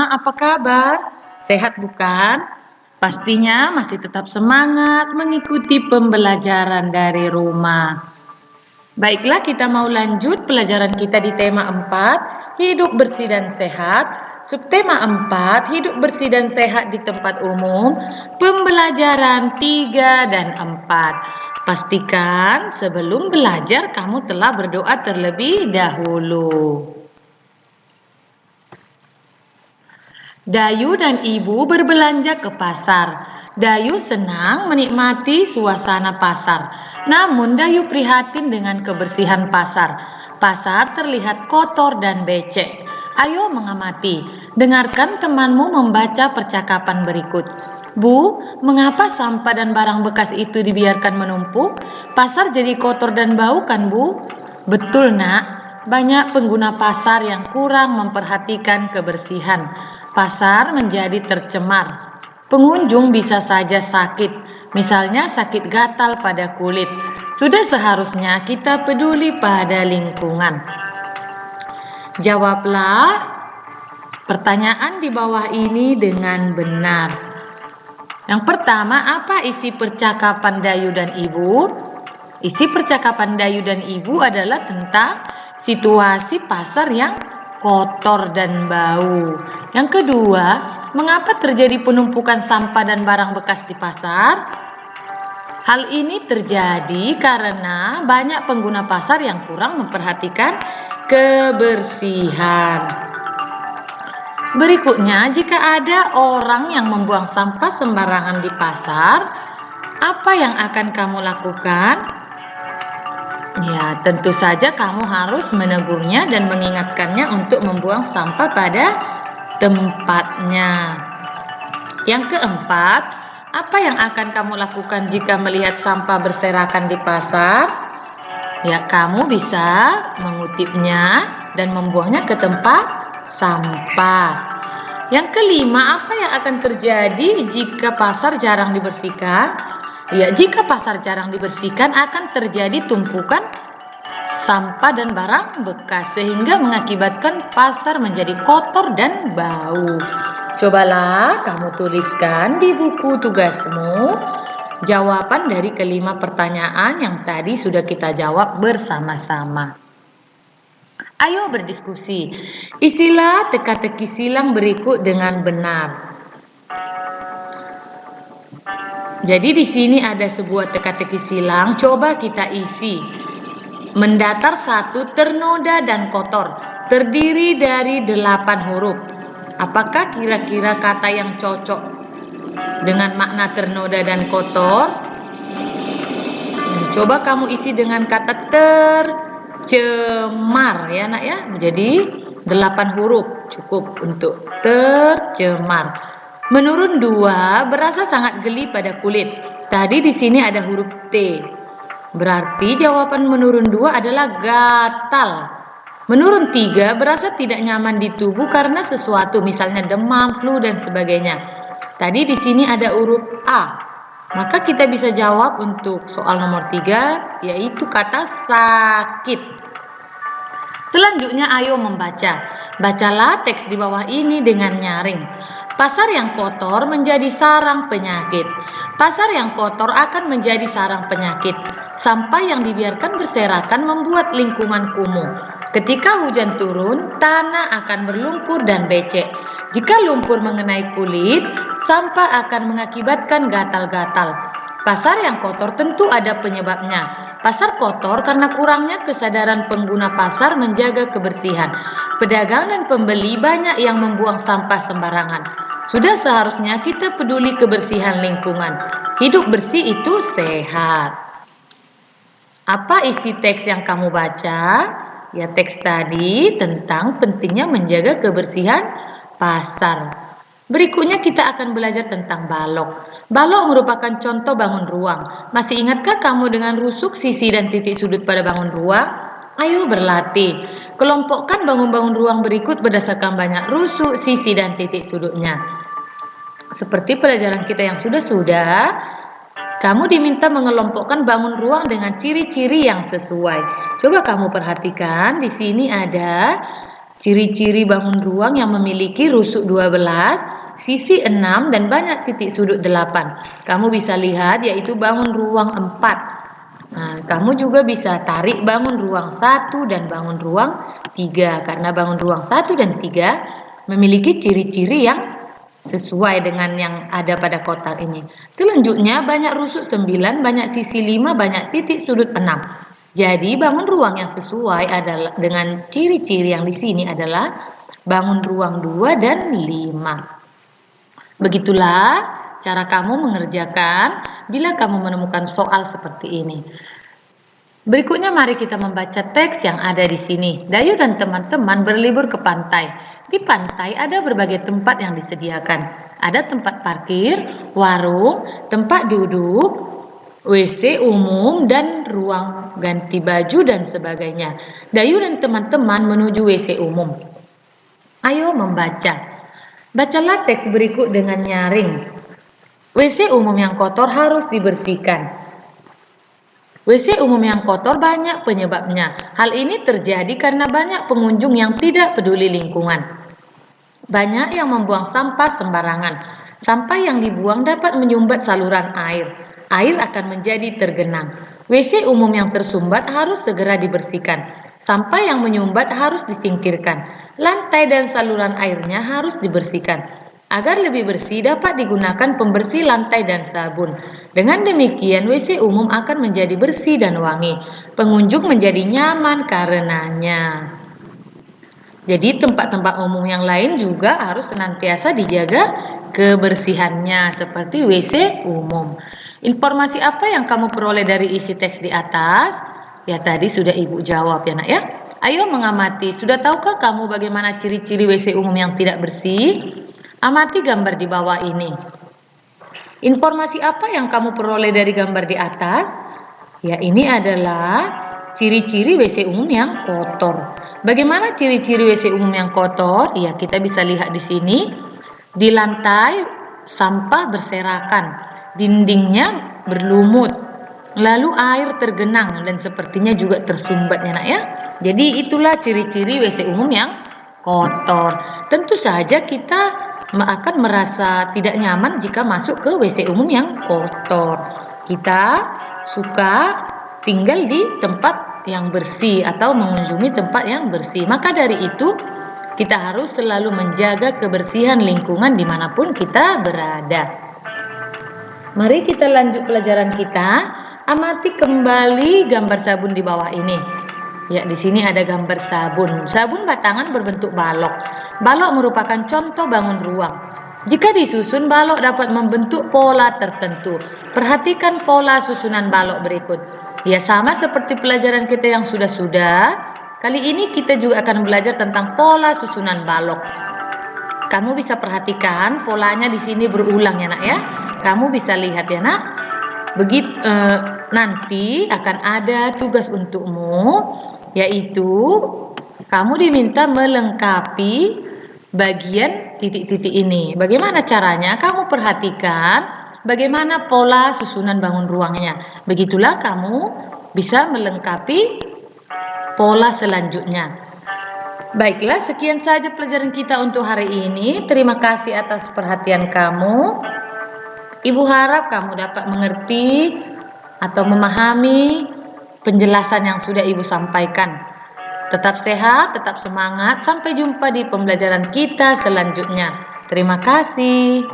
apa kabar? Sehat bukan? Pastinya masih tetap semangat mengikuti pembelajaran dari rumah. Baiklah, kita mau lanjut pelajaran kita di tema 4, hidup bersih dan sehat. Subtema 4, hidup bersih dan sehat di tempat umum. Pembelajaran 3 dan 4. Pastikan sebelum belajar kamu telah berdoa terlebih dahulu. Dayu dan Ibu berbelanja ke pasar. Dayu senang menikmati suasana pasar. Namun Dayu prihatin dengan kebersihan pasar. Pasar terlihat kotor dan becek. Ayo mengamati. Dengarkan temanmu membaca percakapan berikut. Bu, mengapa sampah dan barang bekas itu dibiarkan menumpuk? Pasar jadi kotor dan bau kan, Bu? Betul, Nak. Banyak pengguna pasar yang kurang memperhatikan kebersihan. Pasar menjadi tercemar. Pengunjung bisa saja sakit, misalnya sakit gatal pada kulit. Sudah seharusnya kita peduli pada lingkungan. Jawablah pertanyaan di bawah ini dengan benar. Yang pertama, apa isi percakapan Dayu dan Ibu? Isi percakapan Dayu dan Ibu adalah tentang situasi pasar yang kotor dan bau. Yang kedua, mengapa terjadi penumpukan sampah dan barang bekas di pasar? Hal ini terjadi karena banyak pengguna pasar yang kurang memperhatikan kebersihan. Berikutnya, jika ada orang yang membuang sampah sembarangan di pasar, apa yang akan kamu lakukan? Ya, tentu saja kamu harus menegurnya dan mengingatkannya untuk membuang sampah pada tempatnya. Yang keempat, apa yang akan kamu lakukan jika melihat sampah berserakan di pasar? Ya, kamu bisa mengutipnya dan membuangnya ke tempat sampah. Yang kelima, apa yang akan terjadi jika pasar jarang dibersihkan? Ya, jika pasar jarang dibersihkan akan terjadi tumpukan sampah dan barang bekas sehingga mengakibatkan pasar menjadi kotor dan bau. Cobalah kamu tuliskan di buku tugasmu jawaban dari kelima pertanyaan yang tadi sudah kita jawab bersama-sama. Ayo berdiskusi. Isilah teka-teki silang berikut dengan benar. Jadi di sini ada sebuah teka-teki silang, coba kita isi. Mendatar 1, ternoda dan kotor, terdiri dari 8 huruf. Apakah kira-kira kata yang cocok dengan makna ternoda dan kotor? Coba kamu isi dengan kata tercemar ya nak ya. Jadi 8 huruf cukup untuk tercemar. Menurun 2, berasa sangat geli pada kulit. Tadi di sini ada huruf T. Berarti jawaban menurun 2 adalah gatal. Menurun 3, berasa tidak nyaman di tubuh karena sesuatu, misalnya demam, flu dan sebagainya. Tadi di sini ada huruf A. Maka kita bisa jawab untuk soal nomor 3, yaitu kata sakit. Selanjutnya ayo membaca. Bacalah teks di bawah ini dengan nyaring. Pasar yang kotor menjadi sarang penyakit. Pasar yang kotor akan menjadi sarang penyakit. Sampah yang dibiarkan berserakan membuat lingkungan kumuh. Ketika hujan turun, tanah akan berlumpur dan becek. Jika lumpur mengenai kulit, sampah akan mengakibatkan gatal-gatal. Pasar yang kotor tentu ada penyebabnya. Pasar kotor karena kurangnya kesadaran pengguna pasar menjaga kebersihan. Pedagang dan pembeli banyak yang membuang sampah sembarangan. Sudah seharusnya kita peduli kebersihan lingkungan. Hidup bersih itu sehat. Apa isi teks yang kamu baca? Ya, teks tadi tentang pentingnya menjaga kebersihan pasar. Berikutnya kita akan belajar tentang balok. Balok merupakan contoh bangun ruang. Masih ingatkah kamu dengan rusuk, sisi, dan titik sudut pada bangun ruang? Ayo berlatih. Kelompokkan bangun-bangun ruang berikut berdasarkan banyak rusuk, sisi, dan titik sudutnya. Seperti pelajaran kita yang sudah-sudah, kamu diminta mengelompokkan bangun ruang dengan ciri-ciri yang sesuai. Coba kamu perhatikan, di sini ada Ciri-ciri bangun ruang yang memiliki rusuk 12, sisi 6, dan banyak titik sudut 8. Kamu bisa lihat yaitu bangun ruang 4. Nah, kamu juga bisa tarik bangun ruang 1 dan bangun ruang 3. Karena bangun ruang 1 dan 3 memiliki ciri-ciri yang sesuai dengan yang ada pada kotak ini. Selanjutnya banyak rusuk 9, banyak sisi 5, banyak titik sudut 6. Jadi bangun ruang yang sesuai adalah dengan ciri-ciri yang di sini adalah bangun ruang 2 dan 5. Begitulah cara kamu mengerjakan bila kamu menemukan soal seperti ini. Berikutnya mari kita membaca teks yang ada di sini. Dayu dan teman-teman berlibur ke pantai. Di pantai ada berbagai tempat yang disediakan. Ada tempat parkir, warung, tempat duduk, WC umum, dan ruang ganti baju dan sebagainya. Dayu dan teman-teman menuju WC umum. Ayo membaca. Bacalah teks berikut dengan nyaring. WC umum yang kotor harus dibersihkan. WC umum yang kotor banyak penyebabnya. Hal ini terjadi karena banyak pengunjung yang tidak peduli lingkungan. Banyak yang membuang sampah sembarangan. Sampah yang dibuang dapat menyumbat saluran air. Air akan menjadi tergenang. WC umum yang tersumbat harus segera dibersihkan. Sampah yang menyumbat harus disingkirkan. Lantai dan saluran airnya harus dibersihkan. Agar lebih bersih dapat digunakan pembersih lantai dan sabun. Dengan demikian WC umum akan menjadi bersih dan wangi. Pengunjung menjadi nyaman karenanya. Jadi tempat-tempat umum yang lain juga harus senantiasa dijaga kebersihannya seperti WC umum. Informasi apa yang kamu peroleh dari isi teks di atas? Ya tadi sudah Ibu jawab ya nak ya. Ayo mengamati, sudah tahukah kamu bagaimana ciri-ciri WC umum yang tidak bersih? Amati gambar di bawah ini. Informasi apa yang kamu peroleh dari gambar di atas? Ya ini adalah ciri-ciri WC umum yang kotor. Bagaimana ciri-ciri WC umum yang kotor? Ya kita bisa lihat di sini. Di lantai sampah berserakan. Dindingnya berlumut, lalu air tergenang dan sepertinya juga tersumbat ya nak ya. Jadi itulah ciri-ciri WC umum yang kotor. Tentu saja kita akan merasa tidak nyaman jika masuk ke WC umum yang kotor. Kita suka tinggal di tempat yang bersih atau mengunjungi tempat yang bersih. Maka dari itu kita harus selalu menjaga kebersihan lingkungan dimanapun kita berada. Mari kita lanjut pelajaran kita. Amati kembali gambar sabun di bawah ini. Ya, di sini ada gambar sabun. Sabun batangan berbentuk balok. Balok merupakan contoh bangun ruang. Jika disusun, balok dapat membentuk pola tertentu. Perhatikan pola susunan balok berikut. Ya, sama seperti pelajaran kita yang sudah-sudah. Kali ini kita juga akan belajar tentang pola susunan balok. Kamu bisa perhatikan polanya di sini berulang ya nak ya. Kamu bisa lihat ya nak. Begitu nanti akan ada tugas untukmu, yaitu kamu diminta melengkapi bagian titik-titik ini. Bagaimana caranya? Kamu perhatikan bagaimana pola susunan bangun ruangnya. Begitulah kamu bisa melengkapi pola selanjutnya. Baiklah, sekian saja pelajaran kita untuk hari ini. Terima kasih atas perhatian kamu. Ibu harap kamu dapat mengerti atau memahami penjelasan yang sudah Ibu sampaikan. Tetap sehat, tetap semangat. Sampai jumpa di pembelajaran kita selanjutnya. Terima kasih.